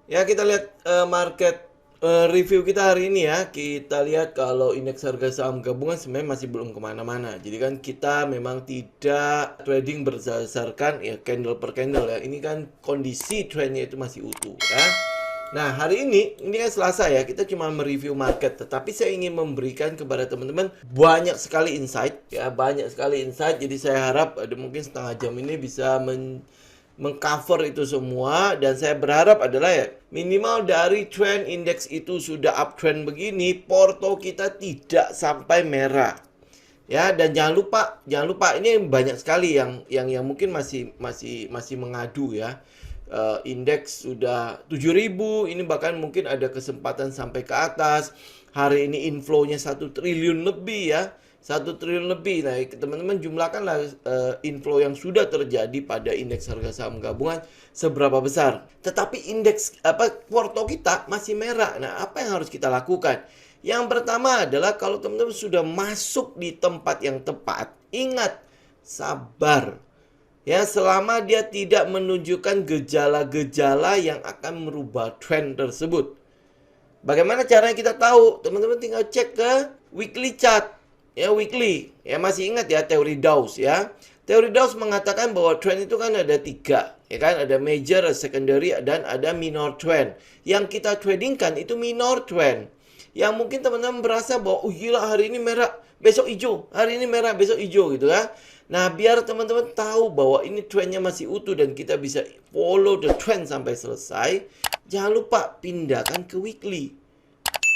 Ya, kita lihat market review kita hari ini ya. Kita lihat kalau indeks harga saham gabungan sebenarnya masih belum kemana-mana. Jadi kan kita memang tidak trading berdasarkan ya candle per candle ya. Ini kan kondisi trennya itu masih utuh ya. Nah, hari ini kan Selasa ya, kita cuma mereview market, tetapi saya ingin memberikan kepada teman-teman banyak sekali insight ya, banyak sekali insight. Jadi saya harap ada mungkin setengah jam ini bisa mengcover itu semua, dan saya berharap adalah ya minimal dari trend indeks itu sudah uptrend begini, porto kita tidak sampai merah. Ya, dan jangan lupa ini banyak sekali yang mungkin masih mengadu ya. Indeks sudah 7.000, ini bahkan mungkin ada kesempatan sampai ke atas. Hari ini inflow-nya 1 triliun lebih ya. 1 triliun lebih. Nah, teman-teman jumlahkanlah inflow yang sudah terjadi pada indeks harga saham gabungan seberapa besar. Tetapi indeks porto kita masih merah. Nah, apa yang harus kita lakukan? Yang pertama adalah kalau teman-teman sudah masuk di tempat yang tepat, ingat, sabar. Ya, selama dia tidak menunjukkan gejala-gejala yang akan merubah tren tersebut. Bagaimana caranya kita tahu? Teman-teman tinggal cek ke weekly chart. Ya, weekly. Ya, masih ingat ya teori Dawes ya. Teori Dawes mengatakan bahwa trend itu kan ada tiga. Ya kan, ada major, secondary, dan ada minor trend. Yang kita tradingkan itu minor trend. Yang mungkin teman-teman berasa bahwa, oh gila hari ini merah, besok hijau. Hari ini merah, besok hijau gitu ya. Nah, biar teman-teman tahu bahwa ini trennya masih utuh dan kita bisa follow the trend sampai selesai, jangan lupa pindahkan ke weekly.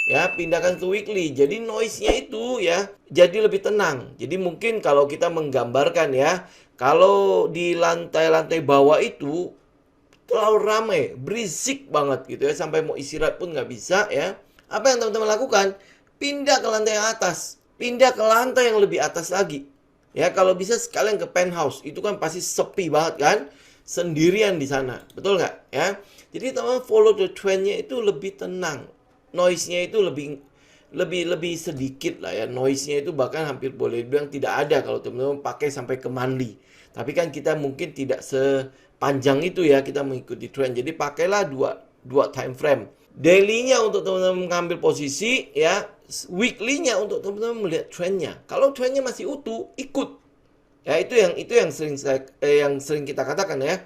Ya, pindahkan ke weekly. Jadi noise-nya itu ya jadi lebih tenang. Jadi mungkin kalau kita menggambarkan ya, kalau di lantai-lantai bawah itu terlalu ramai, berisik banget gitu ya, sampai mau istirahat pun nggak bisa ya. Apa yang teman-teman lakukan? Pindah ke lantai yang atas, pindah ke lantai yang lebih atas lagi. Ya, kalau bisa sekalian ke penthouse, itu kan pasti sepi banget kan, sendirian di sana, betul nggak? Ya, jadi teman-teman follow the trendnya itu lebih tenang, noise-nya itu lebih lebih lebih sedikit lah ya, noise-nya itu bahkan hampir boleh dibilang tidak ada kalau teman-teman pakai sampai ke monthly. Tapi kan kita mungkin tidak sepanjang itu ya kita mengikuti trend. Jadi pakailah dua time frame. Daily-nya untuk teman-teman mengambil posisi ya, weekly-nya untuk teman-teman melihat trendnya. Kalau trendnya masih utuh, ikut. Ya, itu yang sering kita katakan ya.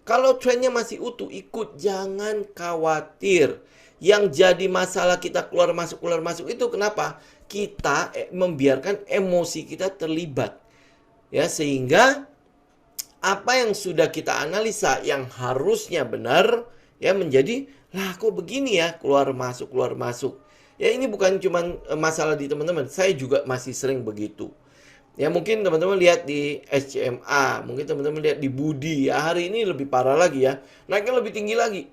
Kalau trennya masih utuh, ikut, jangan khawatir. Yang jadi masalah kita keluar masuk itu kenapa? Kita membiarkan emosi kita terlibat. Ya, sehingga apa yang sudah kita analisa yang harusnya benar ya menjadi, lah kok begini ya, keluar masuk keluar masuk. Ya, ini bukan cuma masalah di teman-teman, saya juga masih sering begitu. Ya, mungkin teman-teman lihat di SCMA, mungkin teman-teman lihat di Budi, ya hari ini lebih parah lagi ya, naiknya lebih tinggi lagi.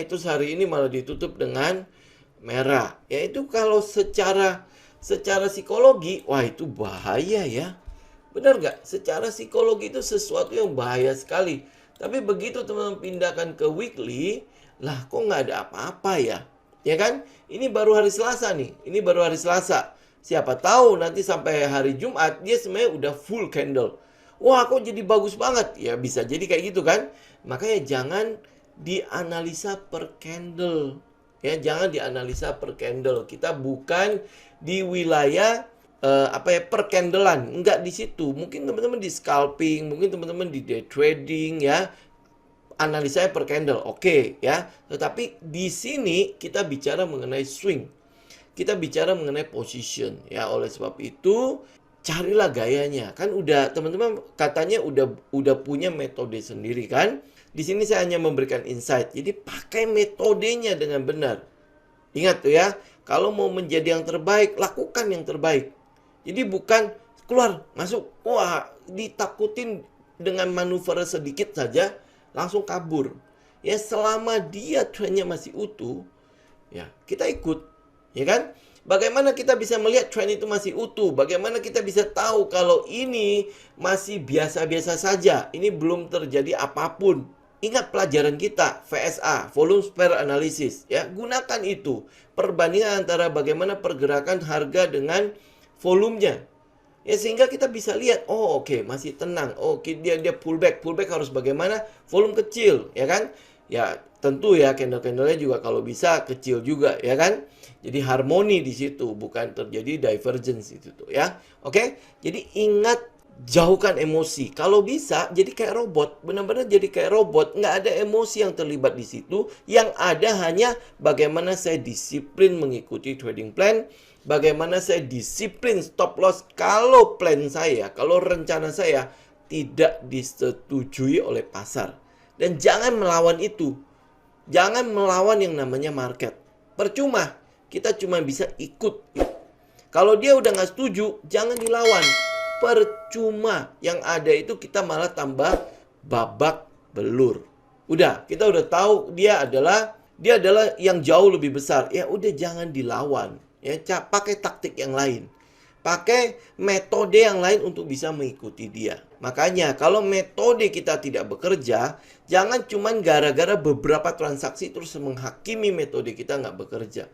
Terus hari ini malah ditutup dengan merah. Ya, itu kalau secara psikologi, wah itu bahaya ya. Benar nggak? Secara psikologi itu sesuatu yang bahaya sekali. Tapi begitu teman-teman pindahkan ke weekly, lah kok nggak ada apa-apa ya? Ya kan? Ini baru hari Selasa nih. Ini baru hari Selasa. Siapa tahu nanti sampai hari Jumat dia sebenarnya udah full candle. Wah, kok jadi bagus banget? Ya bisa jadi kayak gitu kan? Makanya jangan dianalisa per candle. Ya, jangan dianalisa per candle. Kita bukan di wilayah per candlean, enggak di situ. Mungkin teman-teman di scalping, mungkin teman-teman di day trading ya. Analisanya per candle, oke ya. Tetapi di sini kita bicara mengenai swing. Kita bicara mengenai position ya. Oleh sebab itu carilah gayanya. Kan udah teman-teman katanya udah punya metode sendiri kan? Di sini saya hanya memberikan insight. Jadi pakai metodenya dengan benar. Ingat tuh ya, kalau mau menjadi yang terbaik, lakukan yang terbaik. Jadi bukan keluar, masuk, wah ditakutin dengan manuver sedikit saja, langsung kabur. Ya, selama dia trennya masih utuh, ya kita ikut. Ya kan? Bagaimana kita bisa melihat tren itu masih utuh? Bagaimana kita bisa tahu kalau ini masih biasa-biasa saja? Ini belum terjadi apapun. Ingat pelajaran kita, VSA, Volume Pair Analysis. Ya, gunakan itu. Perbandingan antara bagaimana pergerakan harga dengan volumenya. Ya, sehingga kita bisa lihat, oh oke, masih tenang. Oke, dia pullback. Pullback harus bagaimana? Volume kecil, ya kan? Ya, tentu ya candle-candlenya juga kalau bisa kecil juga ya kan. Jadi harmoni di situ, bukan terjadi divergence itu tuh ya. Oke, jadi ingat jauhkan emosi. Kalau bisa jadi kayak robot, benar-benar jadi kayak robot, nggak ada emosi yang terlibat di situ. Yang ada hanya bagaimana saya disiplin mengikuti trading plan, bagaimana saya disiplin stop loss kalau plan saya, kalau rencana saya tidak disetujui oleh pasar. Dan jangan melawan itu. Jangan melawan yang namanya market. Percuma, kita cuma bisa ikut. Kalau dia udah nggak setuju, jangan dilawan. Percuma, yang ada itu kita malah tambah babak belur. Udah, kita udah tahu dia adalah yang jauh lebih besar. Ya udah jangan dilawan. Ya, pakai taktik yang lain. Pakai metode yang lain untuk bisa mengikuti dia. Makanya kalau metode kita tidak bekerja, jangan cuman gara-gara beberapa transaksi terus menghakimi metode kita nggak bekerja.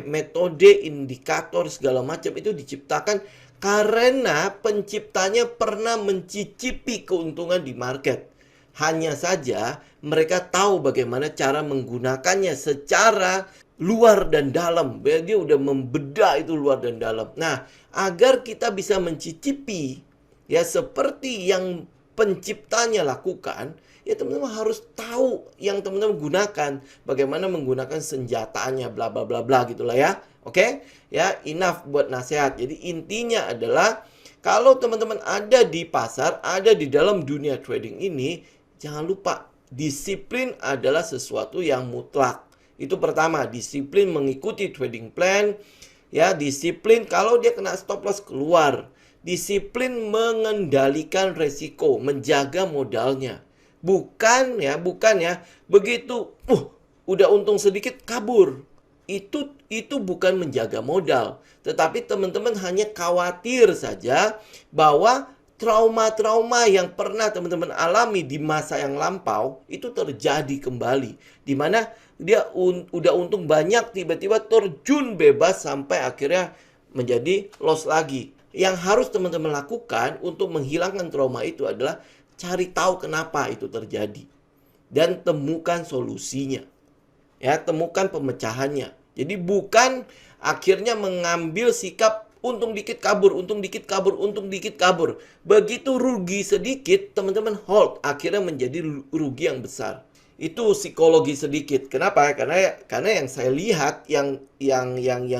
Metode, indikator, segala macam itu diciptakan karena penciptanya pernah mencicipi keuntungan di market. Hanya saja mereka tahu bagaimana cara menggunakannya secara luar dan dalam. Dia udah membedah itu luar dan dalam. Nah, agar kita bisa mencicipi ya seperti yang penciptanya lakukan, ya teman-teman harus tahu yang teman-teman gunakan, bagaimana menggunakan senjatanya, bla bla bla bla gitulah ya. Oke? Ya, enough buat nasihat. Jadi intinya adalah kalau teman-teman ada di pasar, ada di dalam dunia trading ini, jangan lupa disiplin adalah sesuatu yang mutlak. Itu pertama, disiplin mengikuti trading plan. Ya, disiplin kalau dia kena stop loss keluar. Disiplin mengendalikan resiko, menjaga modalnya. Bukan ya, begitu udah untung sedikit kabur. Itu bukan menjaga modal, tetapi teman-teman hanya khawatir saja bahwa trauma-trauma yang pernah teman-teman alami di masa yang lampau itu terjadi kembali, di mana dia udah untung banyak tiba-tiba terjun bebas sampai akhirnya menjadi loss lagi. Yang harus teman-teman lakukan untuk menghilangkan trauma itu adalah cari tahu kenapa itu terjadi dan temukan solusinya. Ya, temukan pemecahannya. Jadi bukan akhirnya mengambil sikap untung dikit kabur, untung dikit kabur, untung dikit kabur. Begitu rugi sedikit, teman-teman hold, akhirnya menjadi rugi yang besar. Itu psikologi sedikit. Kenapa? Karena yang saya lihat yang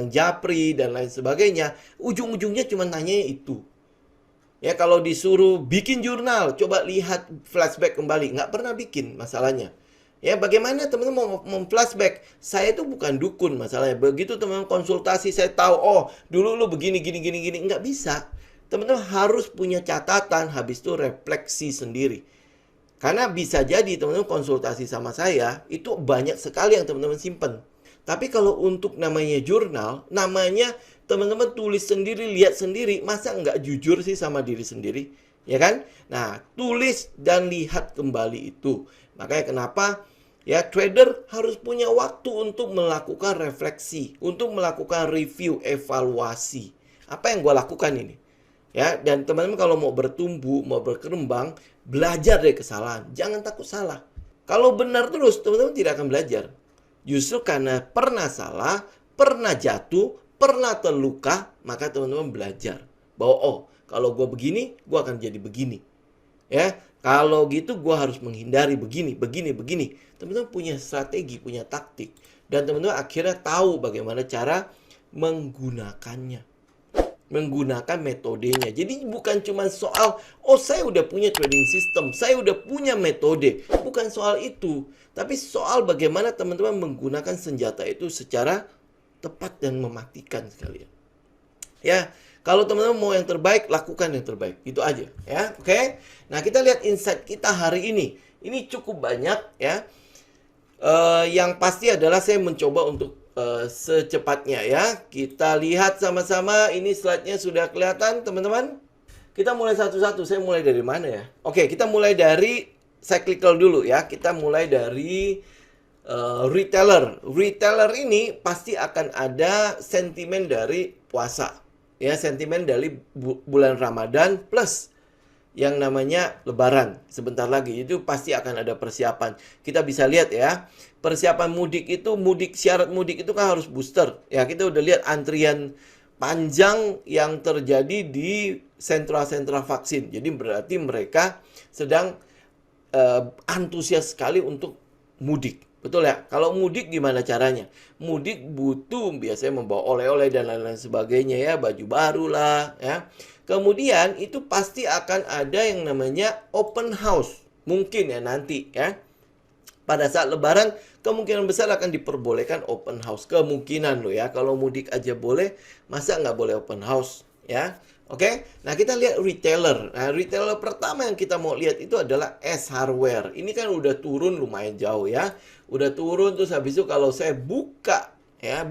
japri dan lain sebagainya, ujung-ujungnya cuma nanya itu. Ya, kalau disuruh bikin jurnal, coba lihat flashback kembali, nggak pernah bikin masalahnya. Ya, bagaimana teman-teman mau flashback? Saya itu bukan dukun masalahnya. Begitu teman-teman konsultasi, saya tahu, oh dulu lu begini, gini, nggak bisa. Teman-teman harus punya catatan, habis itu refleksi sendiri. Karena bisa jadi teman-teman konsultasi sama saya, itu banyak sekali yang teman-teman simpen. Tapi kalau untuk namanya jurnal, namanya teman-teman tulis sendiri, lihat sendiri, masa nggak jujur sih sama diri sendiri? Ya kan? Nah, tulis dan lihat kembali itu. Makanya kenapa ya trader harus punya waktu untuk melakukan refleksi, untuk melakukan review, evaluasi. Apa yang gue lakukan ini? Ya, dan teman-teman kalau mau bertumbuh, mau berkembang, belajar dari kesalahan. Jangan takut salah. Kalau benar terus, teman-teman tidak akan belajar. Justru karena pernah salah, pernah jatuh, pernah terluka, maka teman-teman belajar. Bahwa kalau gue begini, gue akan jadi begini. Ya, kalau gitu gue harus menghindari begini. Teman-teman punya strategi, punya taktik. Dan teman-teman akhirnya tahu bagaimana cara menggunakannya. Menggunakan metodenya. Jadi bukan cuma soal, saya udah punya trading system, saya udah punya metode. Bukan soal itu. Tapi soal bagaimana teman-teman menggunakan senjata itu secara tepat dan mematikan sekalian. Ya, kalau teman-teman mau yang terbaik, lakukan yang terbaik. Itu aja ya. Oke. Nah, kita lihat insight kita hari ini. Ini cukup banyak ya. Yang pasti adalah saya mencoba untuk secepatnya ya. Kita lihat sama-sama. Ini slide-nya sudah kelihatan teman-teman. Kita mulai satu-satu. Saya mulai dari mana ya? Oke, kita mulai dari cyclical dulu ya. Kita mulai dari retailer. Retailer ini pasti akan ada sentimen dari puasa. Ya, sentimen dari bulan Ramadan plus yang namanya Lebaran sebentar lagi. Itu pasti akan ada persiapan. Kita bisa lihat ya, persiapan mudik itu, syarat mudik itu kan harus booster. Ya, kita udah lihat antrian panjang yang terjadi di sentra-sentra vaksin. Jadi berarti mereka sedang antusias sekali untuk mudik. Betul ya? Kalau mudik gimana caranya? Mudik butuh biasanya membawa oleh-oleh dan lain-lain sebagainya ya, baju baru lah ya. Kemudian itu pasti akan ada yang namanya open house. Mungkin ya nanti ya. Pada saat Lebaran kemungkinan besar akan diperbolehkan open house. Kemungkinan loh ya. Kalau mudik aja boleh, masa nggak boleh open house ya? Oke, nah kita lihat retailer. Nah, retailer pertama yang kita mau lihat itu adalah S Hardware. Ini kan udah turun lumayan jauh ya. Udah turun, terus habis itu kalau saya buka ya,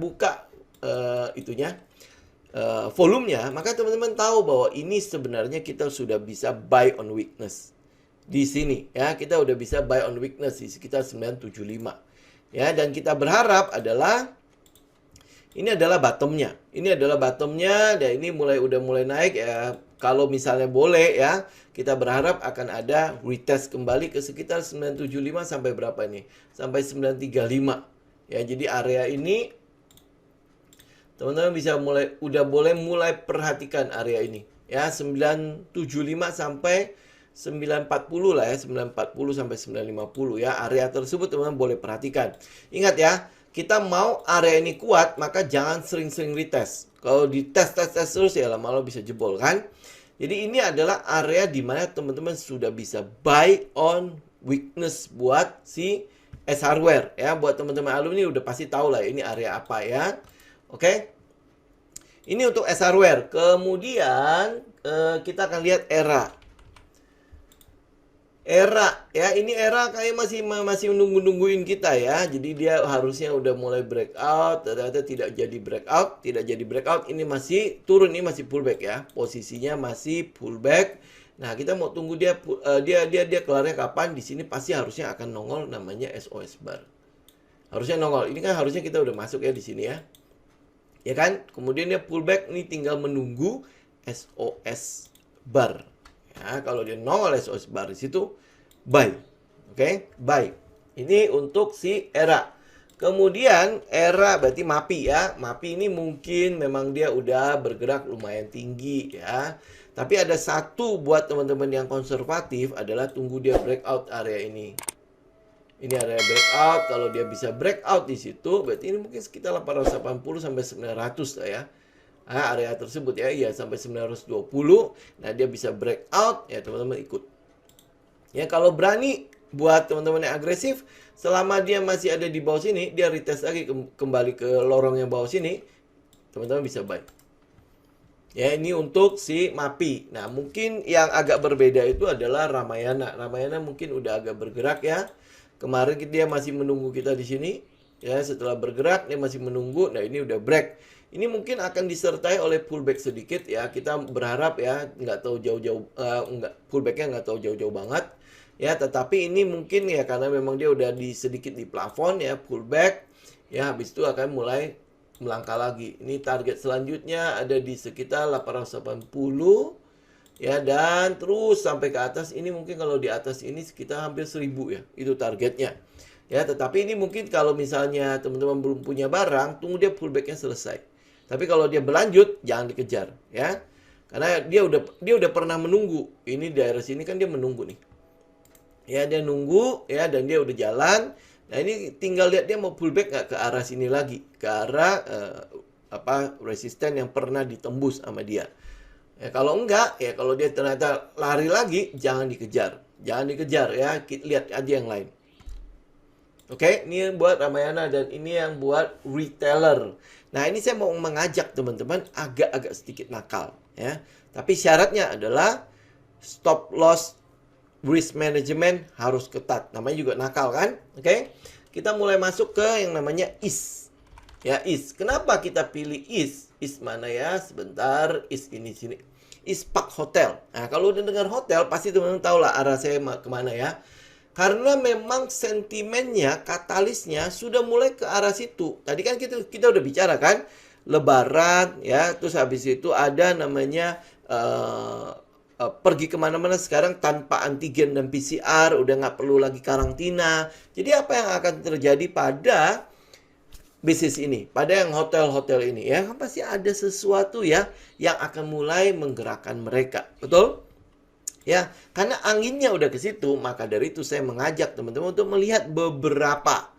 itunya volumenya, maka teman-teman tahu bahwa ini sebenarnya kita sudah bisa buy on weakness. Di sini ya, kita udah bisa buy on weakness di sekitar 975. Ya, dan kita berharap ini adalah bottomnya. Ini adalah bottomnya dan ini udah mulai naik ya. Kalau misalnya boleh ya, kita berharap akan ada retest kembali ke sekitar 975 sampai berapa ini? Sampai 935. Ya, jadi area ini teman-teman bisa boleh mulai perhatikan area ini. Ya, 975 sampai 940 lah ya, 940 sampai 950 ya. Area tersebut teman-teman boleh perhatikan. Ingat ya, kita mau area ini kuat, maka jangan sering-sering retest. Kalau dites terus ya lama-lama bisa jebol kan. Jadi ini adalah area di mana teman-teman sudah bisa buy on weakness buat si S Hardware ya. Buat teman-teman alumni udah pasti tahu lah ini area apa ya. Oke. Ini untuk S Hardware. Kemudian kita akan lihat ERA. ERA ya, ini ERA kayak masih menungguin kita ya. Jadi dia harusnya udah mulai breakout, ternyata tidak jadi breakout. Ini masih turun, ini masih pullback ya. Posisinya masih pullback. Nah, kita mau tunggu dia kelarnya kapan. Di sini pasti harusnya akan nongol namanya SOS bar. Harusnya nongol. Ini kan harusnya kita udah masuk ya di sini ya. Ya kan? Kemudian dia pullback, ini tinggal menunggu SOS bar. Ya, kalau dia nongol SOS bar di situ, buy. Oke, buy. Ini untuk si ERA. Kemudian ERA berarti MAPI ya. MAPI ini mungkin memang dia udah bergerak lumayan tinggi ya. Tapi ada satu buat teman-teman yang konservatif adalah tunggu dia breakout area ini. Ini area breakout. Kalau dia bisa breakout di situ, berarti ini mungkin sekitar 880 sampai 900 lah ya. Area tersebut ya, sampai 920. Nah, dia bisa breakout ya, teman-teman ikut. Ya, kalau berani buat teman-teman yang agresif, selama dia masih ada di bawah sini, dia retest lagi kembali ke lorong yang bawah sini, teman-teman bisa buy. Ya, ini untuk si MAPI. Nah, mungkin yang agak berbeda itu adalah Ramayana. Ramayana mungkin udah agak bergerak ya. Kemarin dia masih menunggu kita di sini. Ya, setelah bergerak dia masih menunggu. Nah, ini udah break. Ini mungkin akan disertai oleh pullback sedikit ya. Kita berharap ya, nggak tahu jauh-jauh, pullbacknya nggak tahu jauh-jauh banget. Ya, tetapi ini mungkin ya karena memang dia udah sedikit di plafon ya, pullback. Ya, habis itu akan mulai melangkah lagi. Ini target selanjutnya ada di sekitar 880 ya, dan terus sampai ke atas. Ini mungkin kalau di atas ini sekitar hampir 1000 ya. Itu targetnya. Ya, tetapi ini mungkin kalau misalnya teman-teman belum punya barang, tunggu dia pullbacknya selesai. Tapi kalau dia berlanjut, jangan dikejar ya. Karena dia udah pernah menunggu. Ini daerah sini kan dia menunggu nih. Ya, dia nunggu ya, dan dia udah jalan. Nah, ini tinggal lihat dia mau pullback nggak ke arah sini lagi, ke arah resisten yang pernah ditembus sama dia. Ya, kalau enggak, ya kalau dia ternyata lari lagi, jangan dikejar. Jangan dikejar ya, lihat aja yang lain. Oke, ini yang buat Ramayana dan ini yang buat retailer. Nah, ini saya mau mengajak teman-teman agak-agak sedikit nakal ya. Tapi syaratnya adalah stop loss risk management harus ketat. Namanya juga nakal kan? Oke. Kita mulai masuk ke yang namanya IS. Ya, IS. Kenapa kita pilih IS? IS mana ya? Sebentar, IS ini sini. IS Park Hotel. Nah, kalau udah dengar hotel pasti teman-teman tahu lah arah saya kemana ya. Karena memang sentimennya, katalisnya sudah mulai ke arah situ. Tadi kan kita udah bicara kan, Lebaran ya, terus habis itu ada namanya pergi kemana-mana sekarang tanpa antigen dan PCR, udah nggak perlu lagi karantina. Jadi apa yang akan terjadi pada bisnis ini, pada yang hotel-hotel ini ya, kan pasti ada sesuatu ya yang akan mulai menggerakkan mereka, betul? Ya, karena anginnya udah ke situ, maka dari itu saya mengajak teman-teman untuk melihat beberapa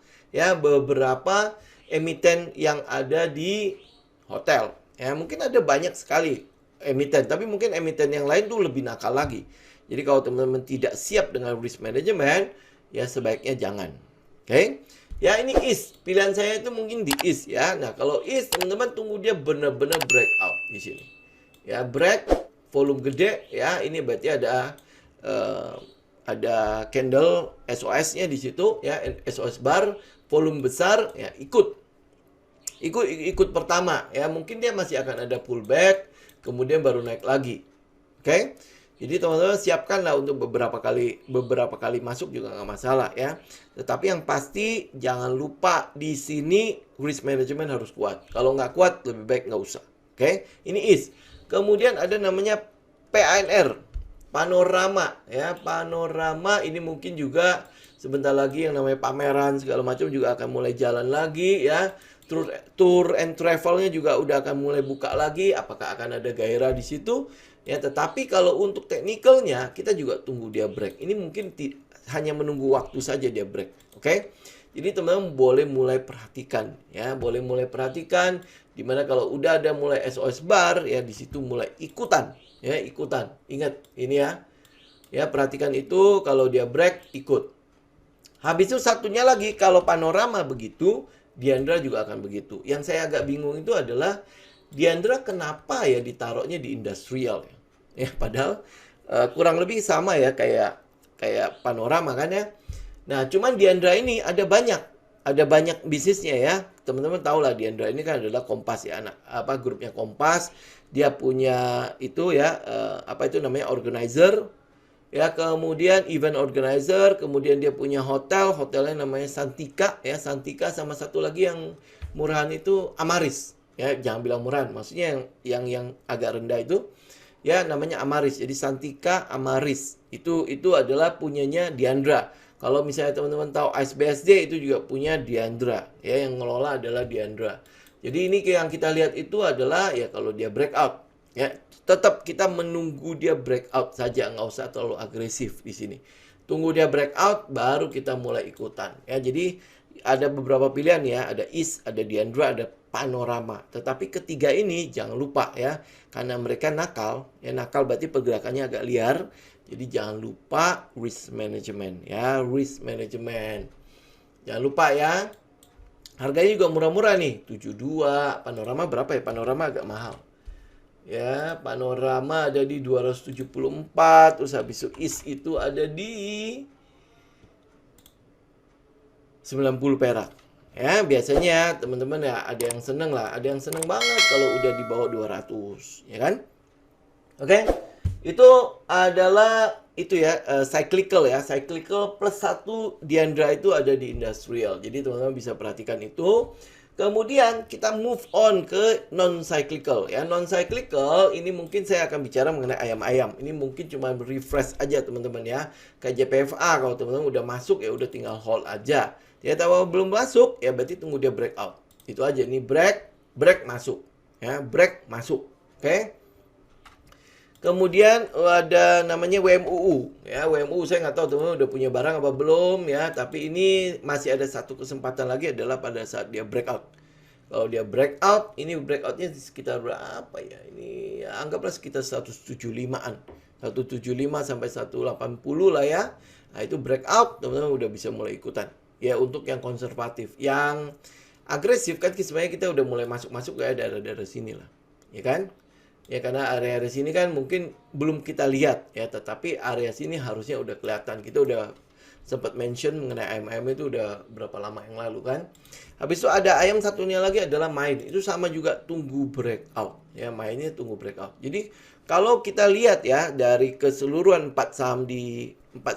emiten yang ada di hotel. Ya, mungkin ada banyak sekali emiten, tapi mungkin emiten yang lain tuh lebih nakal lagi. Jadi kalau teman-teman tidak siap dengan risk management, ya sebaiknya jangan. Oke? Ya, ini is. Pilihan saya itu mungkin di is ya. Nah, kalau is teman-teman tunggu dia benar-benar breakout di sini. Ya, break volume gede ya. Ini berarti ada candle SOS-nya di situ ya, SOS bar, volume besar ya, ikut pertama ya, mungkin dia masih akan ada pullback, kemudian baru naik lagi. Oke? Jadi teman-teman siapkanlah untuk beberapa kali masuk juga nggak masalah ya. Tetapi yang pasti jangan lupa di sini risk management harus kuat. Kalau nggak kuat lebih baik nggak usah. Oke? Ini is. Kemudian ada namanya PANR, Panorama ya. Panorama ini mungkin juga sebentar lagi yang namanya pameran segala macam juga akan mulai jalan lagi ya. Tour and travelnya juga udah akan mulai buka lagi. Apakah akan ada gairah di situ? Ya, tetapi kalau untuk teknikalnya kita juga tunggu dia break. Ini mungkin hanya menunggu waktu saja dia break. Oke? Jadi teman-teman boleh mulai perhatikan ya, boleh mulai perhatikan dimana kalau udah ada mulai SOS bar ya, di situ mulai ikutan ya, ikutan. Ingat ini ya. Ya, perhatikan itu, kalau dia break ikut. Habis itu satunya lagi, kalau panorama begitu, Diandra juga akan begitu. Yang saya agak bingung itu adalah Diandra kenapa ya ditaruhnya di industrial ya? Ya, padahal kurang lebih sama ya kayak panorama kan ya. Nah, cuman Diandra ini ada banyak bisnisnya ya. Teman-teman tahu lah Diandra ini kan adalah Kompas ya, grupnya Kompas. Dia punya itu ya, namanya organizer. Ya, kemudian event organizer, kemudian dia punya hotelnya namanya Santika ya, Santika, sama satu lagi yang murahan itu Amaris. Ya, jangan bilang murahan, maksudnya yang agak rendah itu ya namanya Amaris. Jadi Santika Amaris itu adalah punyanya Diandra. Kalau misalnya teman-teman tahu IceBSD itu juga punya Diandra ya, yang ngelola adalah Diandra. Jadi ini yang kita lihat itu adalah ya kalau dia breakout ya, tetap kita menunggu dia breakout saja, nggak usah terlalu agresif di sini. Tunggu dia breakout baru kita mulai ikutan ya. Jadi ada beberapa pilihan ya, ada IS, ada Diandra, ada Panorama. Tetapi ketiga ini jangan lupa ya, karena mereka nakal. Ya, nakal berarti pergerakannya agak liar. Jadi jangan lupa risk management ya, risk management. Jangan lupa ya. Harganya juga murah-murah nih, 72. Panorama berapa ya? Panorama agak mahal. Ya, Panorama ada di 274, terus habis itu IS itu ada di 90 perak. Ya, biasanya teman-teman ya ada yang seneng lah, ada yang seneng banget kalau udah di bawah 200, ya kan? Oke. Itu adalah itu ya, cyclical ya. Cyclical plus 1 Diandra itu ada di industrial. Jadi teman-teman bisa perhatikan itu. Kemudian kita move on ke non-cyclical ya. Non-cyclical ini mungkin saya akan bicara mengenai ayam-ayam. Ini mungkin cuma refresh aja teman-teman ya. Kayak JPFA, kalau teman-teman udah masuk ya udah tinggal hold aja. Ya, kalau belum masuk ya berarti tunggu dia breakout. Itu aja, ini break masuk ya, break masuk. Oke. Kemudian ada namanya WMUU ya. WMUU saya nggak tahu teman-teman udah punya barang apa belum ya, tapi ini masih ada satu kesempatan lagi adalah pada saat dia breakout. Kalau dia breakout, ini breakoutnya sekitar berapa ya? Ini ya, anggaplah sekitar 175-an. 175 sampai 180 lah ya. Nah, itu breakout, teman-teman udah bisa mulai ikutan. Ya, untuk yang konservatif. Yang agresif kan sebenarnya kita udah mulai masuk-masuk ke daerah-daerah sini lah. Ya kan? Ya, karena area-area sini kan mungkin belum kita lihat ya, tetapi area sini harusnya udah kelihatan. Kita udah sempat mention mengenai ayam-ayam itu udah berapa lama yang lalu kan. Habis itu ada ayam satunya lagi adalah main. Itu sama juga tunggu breakout. Ya, mainnya tunggu breakout. Jadi kalau kita lihat ya dari keseluruhan 4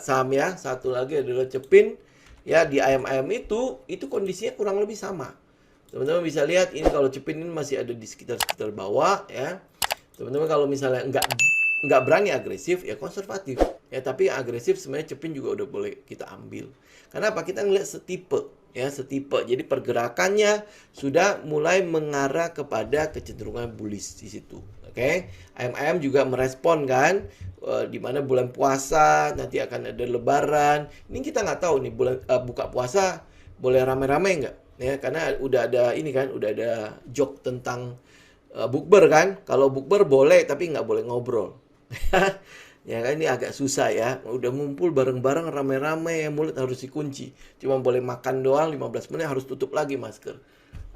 saham ya, satu lagi adalah Cepin. Ya, di ayam-ayam itu kondisinya kurang lebih sama. Teman-teman bisa lihat ini kalau Cepin ini masih ada di sekitar bawah ya. Teman-teman kalau misalnya nggak nggak berani agresif, ya konservatif. Ya, tapi yang agresif sebenarnya Cepin juga udah boleh kita ambil. Karena apa? Kita ngeliat setipe. Ya, setipe. Jadi pergerakannya sudah mulai mengarah kepada kecenderungan bullish di situ. Oke. IM juga merespon kan, di mana bulan puasa nanti akan ada lebaran. Ini kita nggak tahu nih bulan buka puasa boleh rame-rame nggak? Ya, karena udah ada ini kan, udah ada joke tentang bukber kan. Kalau bukber boleh tapi nggak boleh ngobrol. Ya kan, ini agak susah ya. Udah ngumpul bareng-bareng rame-rame, mulut harus dikunci. Cuma boleh makan doang 15 menit harus tutup lagi masker.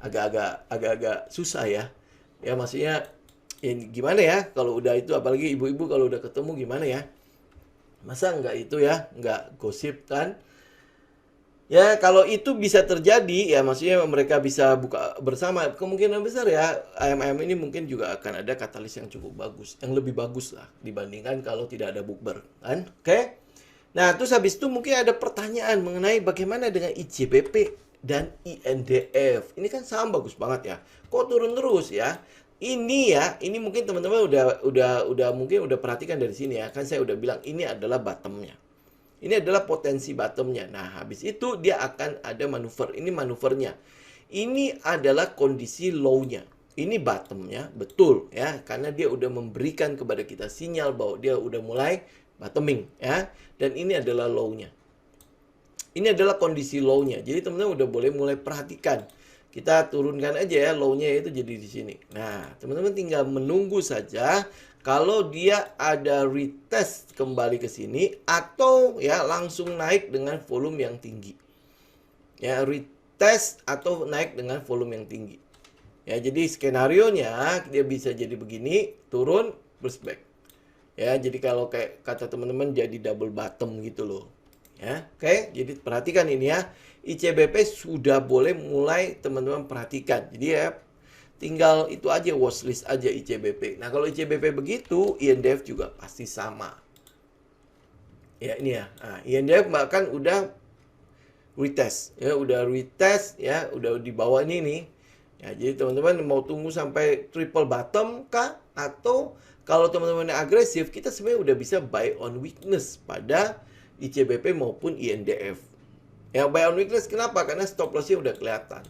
Agak-agak susah ya. Ya maksudnya ya gimana ya kalau udah itu, apalagi ibu-ibu kalau udah ketemu gimana ya? Masa nggak itu ya, nggak gosip kan? Ya, kalau itu bisa terjadi, ya maksudnya mereka bisa buka bersama, kemungkinan besar ya, IMM ini mungkin juga akan ada katalis yang cukup bagus, yang lebih bagus lah dibandingkan kalau tidak ada bukber, kan? Oke? Nah, terus habis itu mungkin ada pertanyaan mengenai bagaimana dengan IJBP dan INDF. Ini kan saham bagus banget ya. Kok turun terus ya? Ini mungkin teman-teman udah mungkin udah perhatikan dari sini ya. Kan saya udah bilang ini adalah bottomnya. Ini adalah potensi bottomnya. Nah, habis itu dia akan ada manuver. Ini manuvernya. Ini adalah kondisi low-nya. Ini bottomnya, betul ya. Karena dia udah memberikan kepada kita sinyal bahwa dia udah mulai bottoming ya. Dan ini adalah low-nya. Ini adalah kondisi low-nya. Jadi teman-teman udah boleh mulai perhatikan. Kita turunkan aja ya low-nya itu jadi di sini. Nah, teman-teman tinggal menunggu saja kalau dia ada retest kembali ke sini atau ya langsung naik dengan volume yang tinggi. Ya, retest atau naik dengan volume yang tinggi. Ya, jadi skenarionya dia bisa jadi begini, turun terus back. Ya, jadi kalau kayak kata teman-teman jadi double bottom gitu loh. Ya, oke. Jadi perhatikan ini ya. ICBP sudah boleh mulai teman-teman perhatikan. Jadi ya tinggal itu aja, watchlist aja ICBP. Nah, kalau ICBP begitu, INDF juga pasti sama. Ya, ini ya. Nah, INDF bahkan udah retest. Ya, udah retest ya, udah di bawah ini nih. Ya, jadi teman-teman mau tunggu sampai triple bottom kah? Atau kalau teman-teman agresif, kita sebenarnya udah bisa buy on weakness pada ICBP maupun INDF. Ya, buy on weakness kenapa? Karena stop loss-nya udah kelihatan.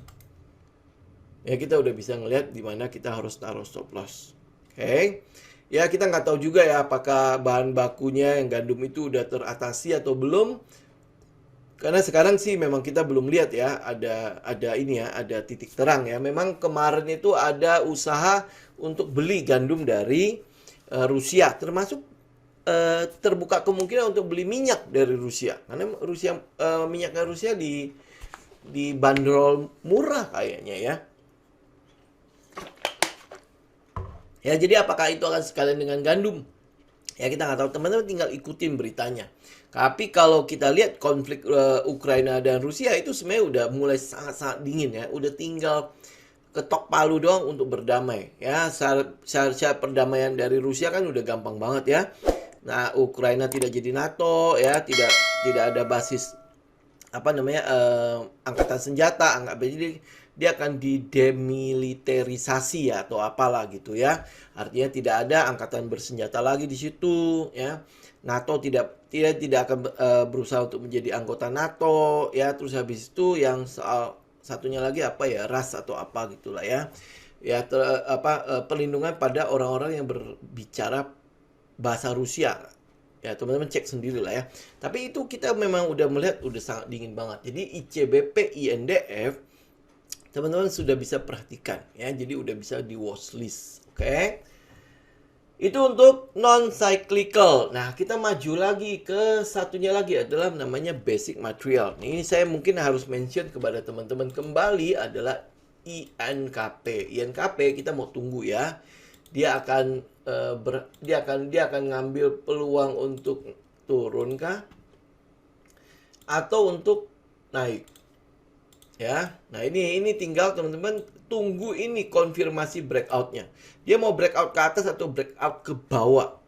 Ya, kita udah bisa ngelihat di mana kita harus taruh stop loss. Oke. Ya, kita nggak tahu juga ya apakah bahan bakunya yang gandum itu udah teratasi atau belum. Karena sekarang sih memang kita belum lihat ya ada ini ya, ada titik terang ya. Memang kemarin itu ada usaha untuk beli gandum dari Rusia, termasuk terbuka kemungkinan untuk beli minyak dari Rusia. Karena minyaknya Rusia dibanderol murah kayaknya ya. Ya, jadi apakah itu akan sekalian dengan gandum? Ya, kita nggak tahu. Teman-teman tinggal ikutin beritanya. Tapi kalau kita lihat konflik Ukraina dan Rusia itu sebenarnya udah mulai sangat-sangat dingin ya. Udah tinggal ketok palu doang untuk berdamai. Ya, syarat perdamaian dari Rusia kan udah gampang banget ya. Nah, Ukraina tidak jadi NATO ya, tidak ada basis angkatan senjata, jadi dia akan didemilitarisasi ya atau apalah gitu ya. Artinya tidak ada angkatan bersenjata lagi di situ ya. NATO tidak akan berusaha untuk menjadi anggota NATO ya. Terus habis itu yang soal satunya lagi apa ya, ras atau apa gitulah ya. Ya perlindungan pada orang-orang yang berbicara bahasa Rusia. Ya, teman-teman cek sendiri lah ya. Tapi itu kita memang udah melihat udah sangat dingin banget. Jadi ICBP, INDF teman-teman sudah bisa perhatikan ya. Jadi udah bisa di watchlist. Oke. Itu untuk non-cyclical. Nah, kita maju lagi ke satunya lagi adalah namanya basic material. Ini saya mungkin harus mention kepada teman-teman kembali adalah INKP. INKP kita mau tunggu ya. Dia akan ngambil peluang untuk turun kah atau untuk naik ya. Nah, ini tinggal teman-teman tunggu ini konfirmasi breakout-nya. Dia mau breakout ke atas atau breakout ke bawah.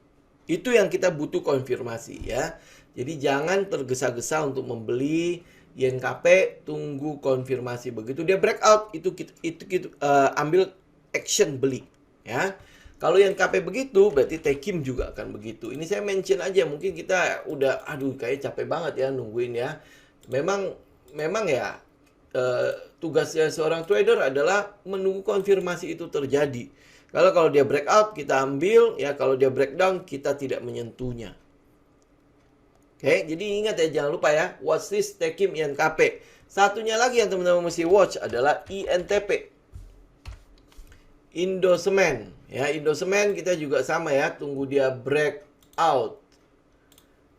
Itu yang kita butuh konfirmasi ya. Jadi jangan tergesa-gesa untuk membeli INKP, tunggu konfirmasi. Begitu dia breakout itu ambil action beli ya. Kalau yang KP begitu, berarti Tekim juga akan begitu. Ini saya mention aja, mungkin kita udah, aduh kayak capek banget ya nungguin ya. Memang, memang ya tugasnya seorang trader adalah menunggu konfirmasi itu terjadi. Kalau dia breakout kita ambil, ya kalau dia breakdown kita tidak menyentuhnya. Oke, jadi ingat ya, jangan lupa ya, watchlist Tekim INKP. Satunya lagi yang teman-teman mesti watch adalah INTP. Indosemen. Ya, Indosemen kita juga sama ya, tunggu dia breakout.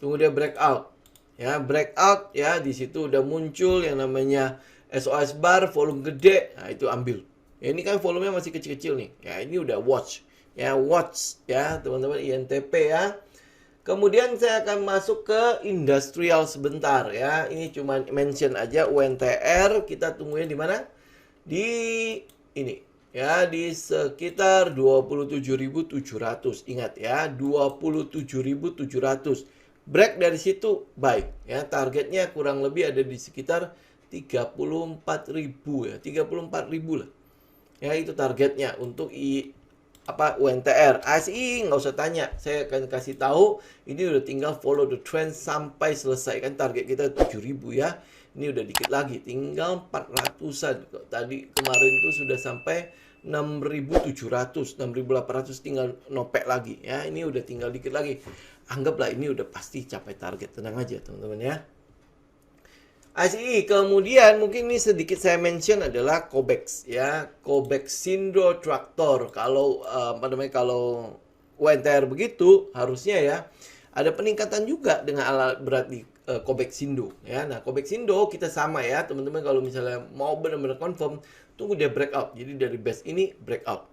Tunggu dia breakout. Ya, breakout ya, di situ udah muncul yang namanya SOS bar, volume gede. Nah, itu ambil. Ya, ini kan volumenya masih kecil-kecil nih. Ya, ini udah watch. Ya, watch ya, teman-teman INTP ya. Kemudian saya akan masuk ke industrial sebentar ya. Ini cuma mention aja UNTR, kita tungguin di mana? Di ini ya, di sekitar 27.700. Ingat ya, 27.700. Break dari situ baik ya. Targetnya kurang lebih ada di sekitar 34.000 ya, 34.000 lah. Ya, itu targetnya untuk UNTR. ASI nggak usah tanya, saya akan kasih tahu. Ini udah tinggal follow the trend sampai selesai. Kan target kita 7.000 ya. Ini udah dikit lagi, tinggal 400-an. Tadi kemarin tuh sudah sampai 6.700, 6.800, tinggal nopek lagi ya. Ini udah tinggal dikit lagi. Anggaplah ini udah pasti capai target. Tenang aja teman-teman ya. ASI, kemudian mungkin ini sedikit saya mention adalah Cobex ya, Cobexindo Tractor. Kalau kalau UNTR begitu harusnya ya ada peningkatan juga dengan alat berat di Cobexindo ya. Nah, Cobexindo kita sama ya, teman-teman, kalau misalnya mau benar-benar confirm, tunggu dia breakout. Jadi dari base ini breakout.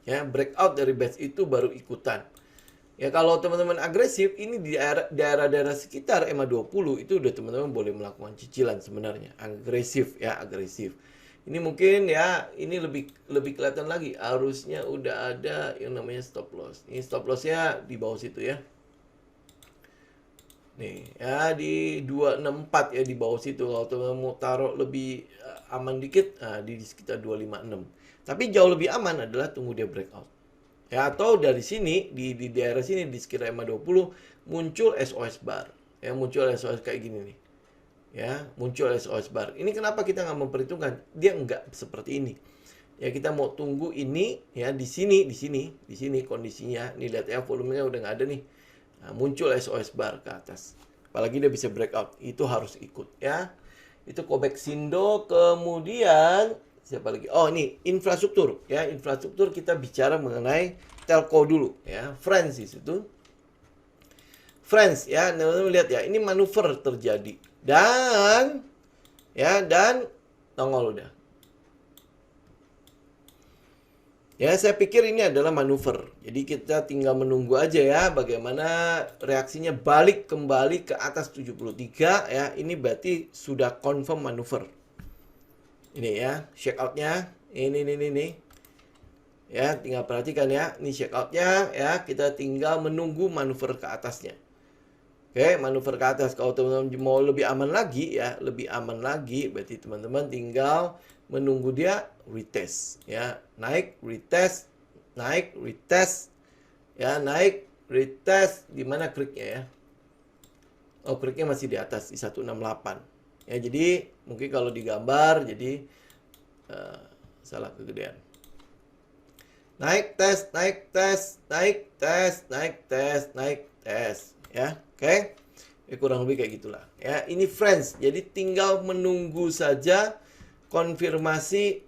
Ya, breakout dari base itu baru ikutan. Ya, kalau teman-teman agresif, ini di daerah-daerah sekitar EMA 20 itu udah teman-teman boleh melakukan cicilan sebenarnya. Agresif ya, agresif. Ini mungkin ya, ini lebih kelihatan lagi. Harusnya udah ada yang namanya stop loss. Ini stop lossnya di bawah situ ya. Nih, ya di 264 ya, di bawah situ. Kalau teman-teman mau taruh lebih aman dikit, di sekitar 256. Tapi jauh lebih aman adalah tunggu dia breakout. Ya, atau dari sini, di daerah sini, di sekitar EMA 20, muncul SOS bar. Ya, muncul SOS kayak gini nih. Ya, muncul SOS bar. Ini kenapa kita nggak memperhitungkan? Dia nggak seperti ini. Ya, kita mau tunggu ini, ya, di sini kondisinya. Nih, lihat ya, volumenya udah nggak ada nih. Nah, muncul SOS bar ke atas. Apalagi dia bisa breakout. Itu harus ikut, ya. Itu Cobexindo, kemudian siapa lagi? Oh, ini infrastruktur ya. Infrastruktur kita bicara mengenai telco dulu ya. Francis itu. Friends ya, teman-teman lihat ya, ini manuver terjadi. Dan nongol udah. Ya, saya pikir ini adalah manuver. Jadi kita tinggal menunggu aja ya bagaimana reaksinya balik kembali ke atas 73 ya. Ini berarti sudah confirm manuver. Ini ya, check out-nya. Ini. Ya, tinggal perhatikan ya. Ini check out-nya ya. Kita tinggal menunggu manuver ke atasnya. Oke, manuver ke atas. Kalau teman-teman mau lebih aman lagi ya, lebih aman lagi, berarti teman-teman tinggal menunggu dia retest ya. Naik, retest, naik, retest. Ya, naik, retest. Di mana kliknya ya? Oh, kliknya masih di atas di 168. Ya, jadi mungkin kalau digambar jadi salah kegedean. Naik tes, naik tes, naik tes, naik tes, naik tes, ya. Oke. Ya, kurang lebih kayak gitulah. Ya, ini friends. Jadi tinggal menunggu saja konfirmasi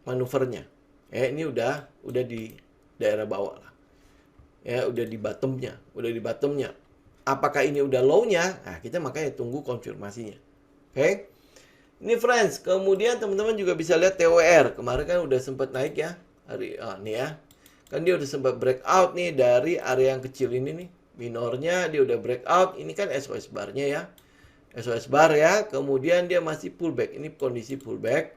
manuvernya. Ya, ini udah di daerah bawah lah. Ya, udah di bottomnya. Apakah ini udah low-nya? Nah, kita makanya tunggu konfirmasinya. Oke. Ini friends, kemudian teman-teman juga bisa lihat TWR. Kemarin kan udah sempat naik ya. Nih ya. Kan dia udah sempat breakout nih dari area yang kecil ini nih. Minornya dia udah breakout. Ini kan SOS bar-nya ya. SOS bar ya. Kemudian dia masih pullback. Ini kondisi pullback.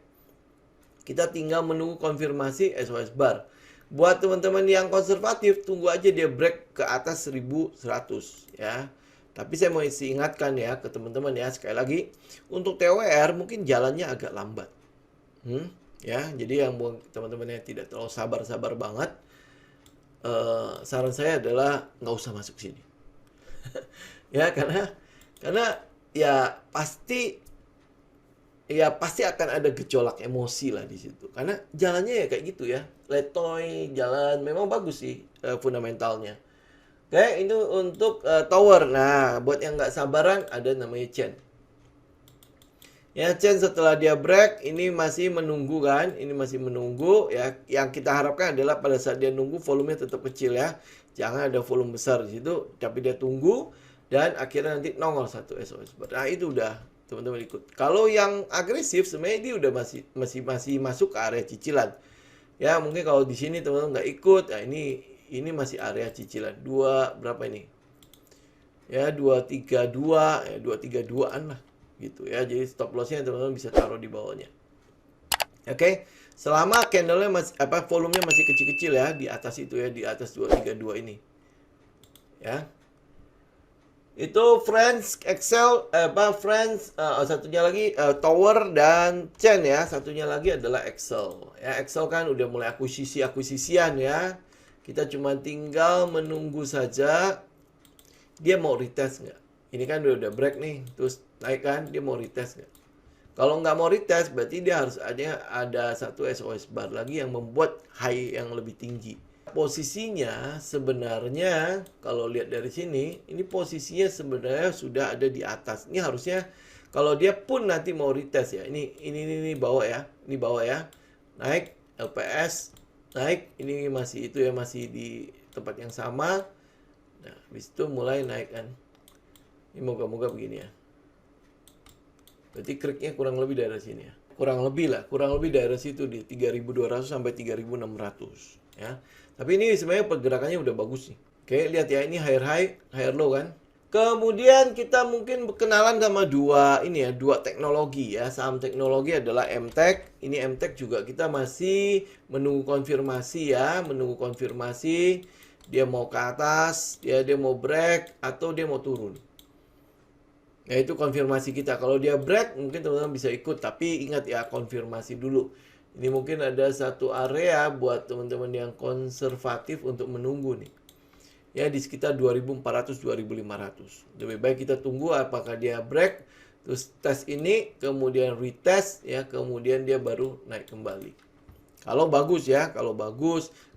Kita tinggal menunggu konfirmasi SOS bar. Buat teman-teman yang konservatif, tunggu aja dia break ke atas 1100 ya. Tapi saya mau ingatkan ya ke teman-teman ya, sekali lagi, untuk TWR mungkin jalannya agak lambat. Ya, jadi yang teman-teman yang tidak terlalu sabar-sabar banget, saran saya adalah nggak usah masuk sini. Ya, karena ya pasti akan ada gejolak emosi lah di situ. Karena jalannya ya kayak gitu ya. Letoy, jalan memang bagus sih fundamentalnya. Oke, itu untuk tower. Nah, buat yang nggak sabaran ada namanya Chen. Ya, Chen setelah dia break, ini masih menunggu kan? Ini masih menunggu ya. Yang kita harapkan adalah pada saat dia nunggu volumenya tetap kecil ya. Jangan ada volume besar di situ, tapi dia tunggu dan akhirnya nanti nongol satu SOS bar. Nah, itu udah teman-teman ikut. Kalau yang agresif sebenarnya dia udah masih masuk ke area cicilan. Ya, mungkin kalau di sini teman-teman nggak ikut, nah ini masih area cicilan. Berapa ini? Ya, 232, ya 232-an lah gitu ya. Jadi stop lossnya teman-teman bisa taruh di bawahnya. Oke. Selama candlenya volumenya masih kecil-kecil ya di atas itu ya, di atas 232 ini. Ya. Itu Friends, Excel, satunya lagi Tower dan Chen ya. Satunya lagi adalah Excel. Ya, Excel kan udah mulai akuisisian ya. Kita cuma tinggal menunggu saja dia mau retest nggak. Ini kan udah break nih, terus naik kan, dia mau retest nggak. Kalau nggak mau retest, berarti dia harus ada satu SOS bar lagi yang membuat high yang lebih tinggi. Posisinya sebenarnya kalau lihat dari sini, ini posisinya sebenarnya sudah ada di atas. Ini harusnya kalau dia pun nanti mau retest ya, ini bawah ya, ini bawah ya, naik LPS, naik, ini masih itu ya, masih di tempat yang sama. Nah, habis itu mulai naik kan. Ini moga-moga begini ya. Berarti kriknya kurang lebih daerah sini ya. Kurang lebih daerah situ di 3.200 sampai 3.600 ya. Tapi ini sebenarnya pergerakannya udah bagus nih. Oke, lihat ya, ini higher high, higher low kan. Kemudian kita mungkin berkenalan sama dua teknologi ya. Saham teknologi adalah MTech. Ini MTech juga kita masih menunggu konfirmasi ya, dia mau ke atas, dia mau break atau dia mau turun. Nah, itu konfirmasi kita. Kalau dia break, mungkin teman-teman bisa ikut. Tapi ingat ya, konfirmasi dulu. Ini mungkin ada satu area buat teman-teman yang konservatif untuk menunggu nih. Ya, di sekitar 2.400-2.500. Lebih baik kita tunggu apakah dia break, terus tes ini, kemudian retest, ya, kemudian dia baru naik kembali. Kalau bagus ya,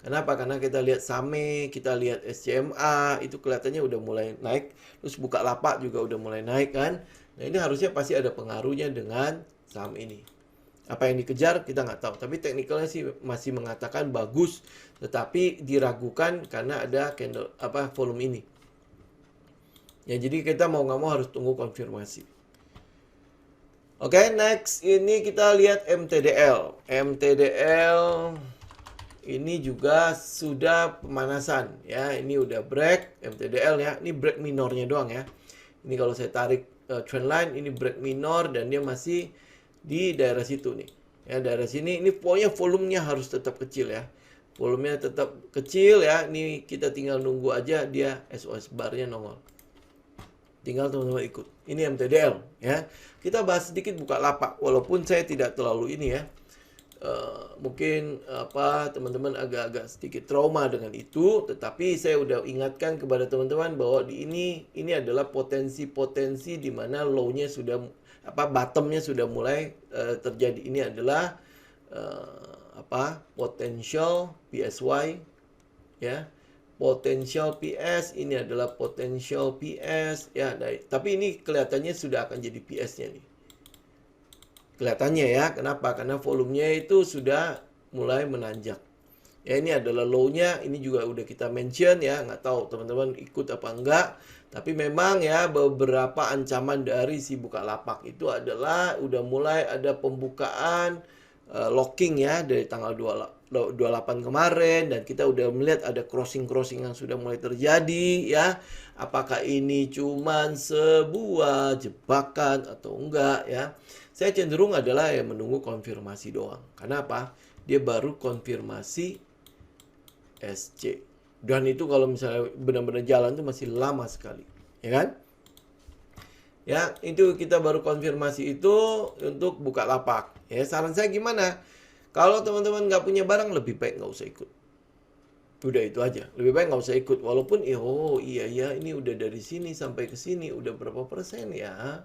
Kenapa? Karena kita lihat SAME, kita lihat SCMA, itu kelihatannya udah mulai naik. Terus Bukalapak juga udah mulai naik kan. Nah, ini harusnya pasti ada pengaruhnya dengan saham ini. Apa yang dikejar kita nggak tahu. Tapi teknikalnya sih masih mengatakan bagus, tetapi diragukan karena ada volume ini. Ya, jadi kita mau nggak mau harus tunggu konfirmasi. Oke, next ini kita lihat MTDL. MTDL ini juga sudah pemanasan ya. Ini udah break MTDL ya. Ini break minornya doang ya. Ini kalau saya tarik trendline, ini break minor dan dia masih di daerah situ nih. Ya, daerah sini ini pokoknya volumenya harus tetap kecil ya. Volumenya tetap kecil ya. Ini kita tinggal nunggu aja dia SOS barnya nongol. Tinggal teman-teman ikut. Ini MTDL ya. Kita bahas sedikit Bukalapak walaupun saya tidak terlalu ini ya. Mungkin teman-teman agak-agak sedikit trauma dengan itu, tetapi saya udah ingatkan kepada teman-teman bahwa ini adalah potensi-potensi di mana low-nya sudah bottom-nya sudah mulai terjadi. Ini adalah potential PSY ya. Potential PS ini adalah potential PS ya. Tapi ini kelihatannya sudah akan jadi PS-nya nih. Kelihatannya ya, kenapa? Karena volumenya itu sudah mulai menanjak. Ya, ini adalah low-nya, ini juga udah kita mention ya, nggak tahu teman-teman ikut apa enggak. Tapi memang ya beberapa ancaman dari si Bukalapak itu adalah udah mulai ada pembukaan locking ya dari tanggal 28 kemarin dan kita udah melihat ada crossing-crossing yang sudah mulai terjadi ya. Apakah ini cuman sebuah jebakan atau enggak ya? Saya cenderung adalah menunggu konfirmasi doang. Karena apa? Dia baru konfirmasi SC. Dan itu kalau misalnya benar-benar jalan itu masih lama sekali. Ya kan? Ya, itu kita baru konfirmasi itu untuk Bukalapak. Ya, saran saya gimana? Kalau teman-teman nggak punya barang, lebih baik nggak usah ikut. Udah itu aja. Lebih baik nggak usah ikut. Walaupun, oh iya ya, ini udah dari sini sampai ke sini, udah berapa persen ya?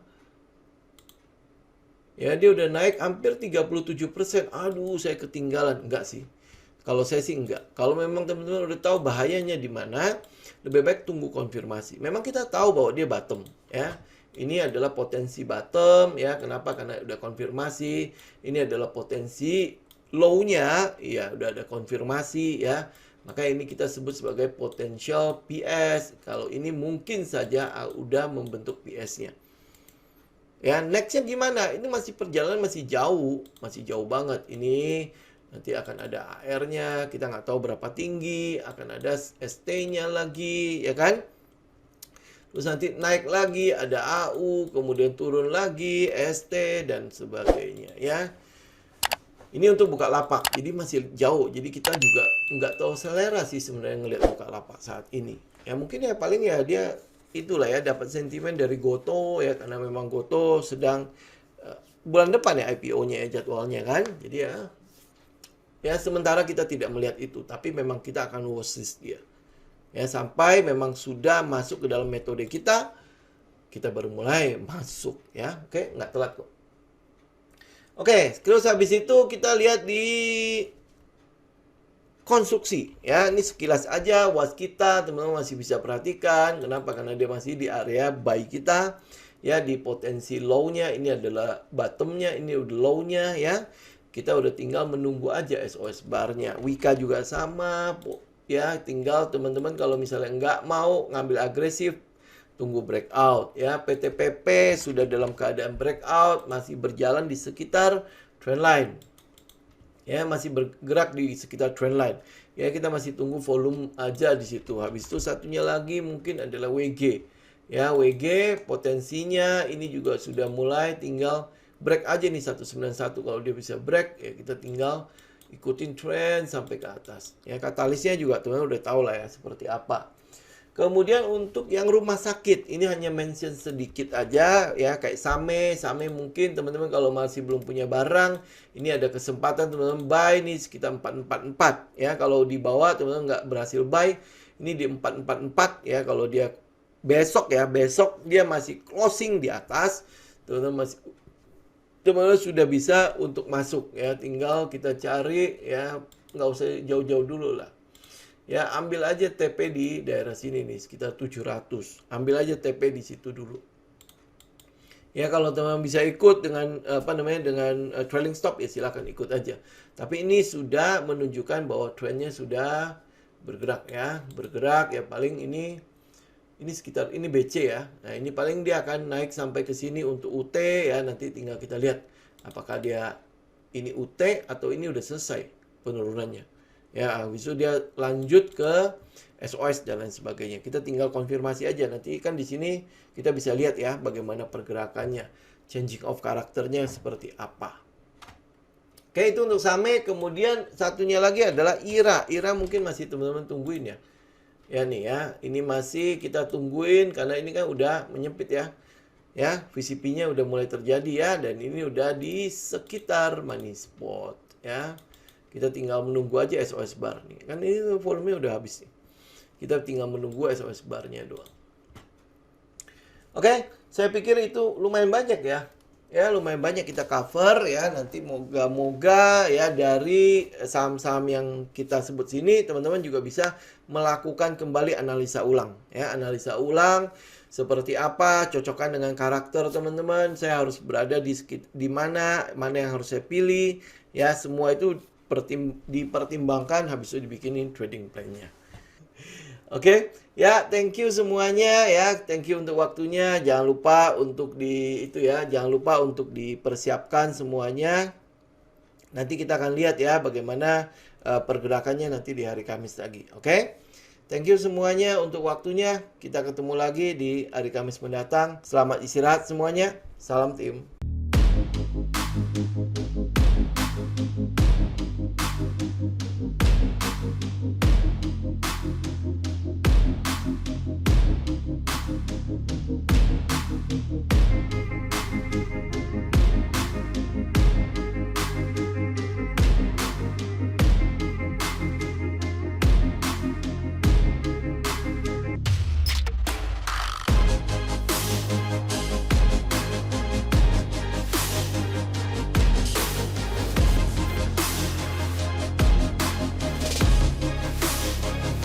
Ya, dia udah naik hampir 37%. Aduh, saya ketinggalan. Enggak sih. Kalau saya sih enggak. Kalau memang teman-teman udah tahu bahayanya di mana, lebih baik tunggu konfirmasi. Memang kita tahu bahwa dia bottom, ya. Ini adalah potensi bottom, ya. Kenapa? Karena udah konfirmasi. Ini adalah potensi low-nya, ya, udah ada konfirmasi, ya. Maka ini kita sebut sebagai potential PS. Kalau ini mungkin saja udah membentuk PS-nya. Ya, nextnya gimana? Ini masih perjalanan masih jauh banget. Ini nanti akan ada AR-nya, kita nggak tahu berapa tinggi, akan ada ST-nya lagi, ya kan? Terus nanti naik lagi, ada AU, kemudian turun lagi, ST, dan sebagainya, ya. Ini untuk Bukalapak, jadi masih jauh. Jadi kita juga nggak tahu selera sih sebenarnya ngelihat Bukalapak saat ini. Ya mungkin ya paling ya dia itulah ya dapat sentimen dari Goto ya, karena memang Goto sedang bulan depan ya IPO-nya ya jadwalnya kan. Jadi ya sementara kita tidak melihat itu, tapi memang kita akan watchlist dia. Ya sampai memang sudah masuk ke dalam metode kita baru mulai masuk ya. Oke, nggak telat kok. Oke, terus habis itu kita lihat di konstruksi ya. Ini sekilas aja watch kita, teman-teman masih bisa perhatikan. Kenapa? Karena dia masih di area buy kita ya, di potensi low-nya. Ini adalah bottom-nya, ini udah low-nya ya. Kita udah tinggal menunggu aja SOS bar-nya. Wika juga sama ya, tinggal teman-teman kalau misalnya nggak mau ngambil agresif, tunggu breakout ya. PTPP sudah dalam keadaan breakout, masih berjalan di sekitar trendline. Ya, masih bergerak di sekitar trendline. Ya, kita masih tunggu volume aja di situ. Habis itu satunya lagi mungkin adalah WG. Ya, WG potensinya ini juga sudah mulai, tinggal break aja nih 191. Kalau dia bisa break ya kita tinggal ikutin trend sampai ke atas. Ya, katalisnya juga teman-teman udah tahu lah ya seperti apa. Kemudian untuk yang rumah sakit, ini hanya mention sedikit aja ya, kayak Same mungkin teman-teman kalau masih belum punya barang, ini ada kesempatan teman-teman buy nih sekitar 444 ya. Kalau di bawah teman-teman nggak berhasil buy, ini di 444 ya. Kalau dia besok dia masih closing di atas, teman-teman sudah bisa untuk masuk ya. Tinggal kita cari ya, nggak usah jauh-jauh dulu lah. Ya, ambil aja TP di daerah sini nih, sekitar 700. Ambil aja TP di situ dulu. Ya, kalau teman-teman bisa ikut dengan dengan trailing stop ya silakan ikut aja. Tapi ini sudah menunjukkan bahwa trennya sudah bergerak ya. Bergerak ya, paling ini sekitar ini BC ya. Nah, ini paling dia akan naik sampai ke sini untuk UT ya. Nanti tinggal kita lihat apakah dia ini UT atau ini udah selesai penurunannya. Ya, habis itu dia lanjut ke SOS dan lain sebagainya. Kita tinggal konfirmasi aja. Nanti kan di sini kita bisa lihat ya bagaimana pergerakannya, changing of karakternya seperti apa. Oke, itu untuk Same. Kemudian satunya lagi adalah IRA. IRA mungkin masih teman-teman tungguin ya. Ya nih ya, ini masih kita tungguin karena ini kan udah menyempit ya. Ya, VCP-nya udah mulai terjadi ya, dan ini udah di sekitar money spot ya. Kita tinggal menunggu aja SOS bar nih. Kan ini volumenya udah habis nih. Kita tinggal menunggu SOS bar-nya doang. Oke, saya pikir itu lumayan banyak ya. Ya, lumayan banyak kita cover ya. Nanti moga-moga ya dari saham-saham yang kita sebut sini, teman-teman juga bisa melakukan kembali analisa ulang. Ya, analisa ulang seperti apa, cocokkan dengan karakter teman-teman. Saya harus berada di mana yang harus saya pilih. Ya, semua itu dipertimbangkan, habis itu dibikinin trading plan-nya. Oke, ya thank you semuanya ya, thank you untuk waktunya. Jangan lupa untuk jangan lupa untuk dipersiapkan semuanya. Nanti kita akan lihat ya bagaimana pergerakannya nanti di hari Kamis lagi. Oke, thank you semuanya untuk waktunya. Kita ketemu lagi di hari Kamis mendatang. Selamat istirahat semuanya. Salam tim.